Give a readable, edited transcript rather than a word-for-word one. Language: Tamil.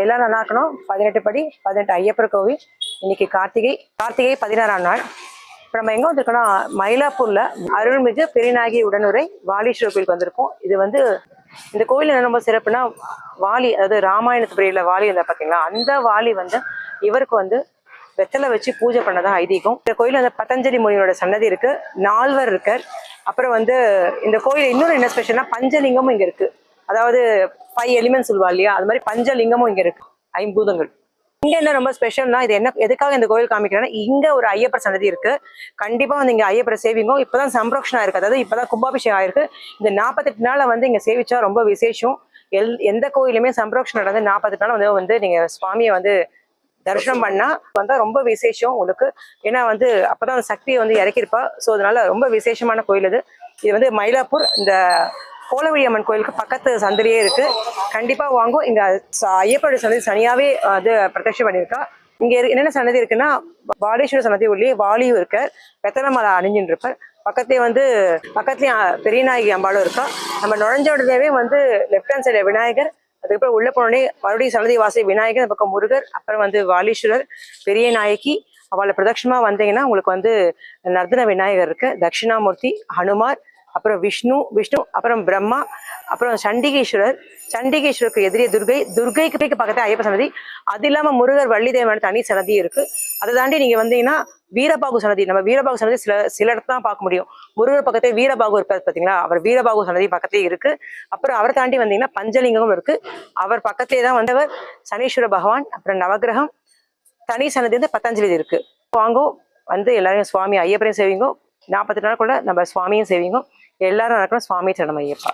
எல்லாரும் நல்லா இருக்கணும். 18 படி 18 ஐயப்பர் கோவில். இன்னைக்கு கார்த்திகை 16ஆம் நாள். இப்போ நம்ம எங்கே வந்திருக்கோம்னா மயிலாப்பூர்ல அருள்மிகு பெரியநாயகி உடனுரை வாலீஸ்வரர் கோயிலுக்கு வந்திருக்கோம். இது வந்து இந்த கோவில் என்ன ரொம்ப சிறப்புனா வாலி, அதாவது ராமாயணத்து பிரியில வாலி இருந்தா பார்த்தீங்களா, அந்த வாலி வந்து இவருக்கு வந்து வெத்தலை வச்சு பூஜை பண்ணதான் ஐதீகம். இந்த கோயில் வந்து பதஞ்சலி முனியோட சன்னதி இருக்கு, நால்வர் இருக்கார். அப்புறம் வந்து இந்த கோயில் இன்னொரு என்ன ஸ்பெஷல்னா பஞ்சலிங்கமும் இங்க இருக்கு. அதாவது 5 எலிமெண்ட்ஸ் சொல்லுவா இல்லையா, அது மாதிரி பஞ்சலிங்கமும் இங்க இருக்கு, 5 பூதங்கள். இங்க என்ன ரொம்ப ஸ்பெஷல்னா, இது என்ன எதுக்காக இந்த கோயில் காமிக்கிறேன்னா, இங்க ஒரு ஐயப்பர் சன்னதி இருக்கு. கண்டிப்பா வந்து இங்க ஐயப்பரை சேவிங்க. இப்பதான் சம்ரக்ஷணம் இருக்கு, அதாவது இப்பதான் கும்பாபிஷேகம் ஆயிருக்கு. இந்த 48 நாளை வந்து இங்க சேவிச்சா ரொம்ப விசேஷம். எந்த கோயிலுமே சம்ரக்ஷணம் நடந்து 48 நாள் வந்து நீங்க சுவாமியை வந்து தரிசனம் பண்ணா வந்தா ரொம்ப விசேஷம் உங்களுக்கு. ஏன்னா வந்து அப்பதான் சக்தியை வந்து இறக்கிருப்பா. ஸோ அதனால ரொம்ப விசேஷமான கோயில் இது. இது வந்து மயிலாப்பூர் இந்த கோலவழி அம்மன் கோயிலுக்கு பக்கத்து சந்திலேயே இருக்கு. கண்டிப்பா வாங்கும். இங்க ஐயப்பருடைய சன்னதி சனியாவே அது பிரத்யட்சம் பண்ணியிருக்கா. இங்க என்னென்ன சன்னதி இருக்குன்னா, வாலீஸ்வரர் சன்னதி உள்ளே வாலியும் இருக்க, வெத்தலை மாலை அணிஞ்சுட்டு இருப்பார். பக்கத்துலயே பெரியநாயகி அம்பாலும் இருக்கா. நம்ம நுழைஞ்ச உடனேவே வந்து லெஃப்ட் ஹேண்ட் சைடு விநாயகர், அதுக்கப்புறம் உள்ள போனோடனே மறுபடியும் சன்னதி வாசி விநாயகர், அந்த பக்கம் முருகர், அப்புறம் வந்து வாலீஸ்வரர், பெரிய நாயகி. அவளை பிரதட்சமா வந்தீங்கன்னா உங்களுக்கு வந்து நர்தன விநாயகர் இருக்கு, தட்சிணாமூர்த்தி, ஹனுமார், அப்புறம் விஷ்ணு, அப்புறம் பிரம்மா, அப்புறம் சண்டிகேஸ்வருக்கு எதிரே துர்கைக்கு பக்கத்துல ஐயப்ப சன்னதி. அது இல்லாம முருகர், வள்ளி தேவன் தனி சன்னதி இருக்கு. அதை தாண்டி நீங்க வந்தீங்கன்னா வீரபாகு சன்னதி, நம்ம வீரபாகு சன்னதி சில இடத்துல தான் பார்க்க முடியும். முருகர் பக்கத்தே வீரபாகு இருப்பார் பார்த்தீங்களா, அவர் வீரபாகு சன்னதி பக்கத்தே இருக்கு. அப்புறம் அவரை தாண்டி வந்தீங்கன்னா பஞ்சலிங்கமும் இருக்கு. அவர் பக்கத்திலே தான் வந்தவர் சனீஸ்வர பகவான். அப்புறம் நவகிரகம் தனி சன்னதி வந்து பத்தஞ்சலி இருக்கு. வாங்கோ வந்து எல்லாரையும் சுவாமி ஐயப்பரையும் சேவிங்கோ. 48 நாளுக்குள்ள நம்ம சுவாமியும் சேவிங்கோ. எல்லாரும் நடக்கணும். சுவாமி சரணம் ஐயப்பா.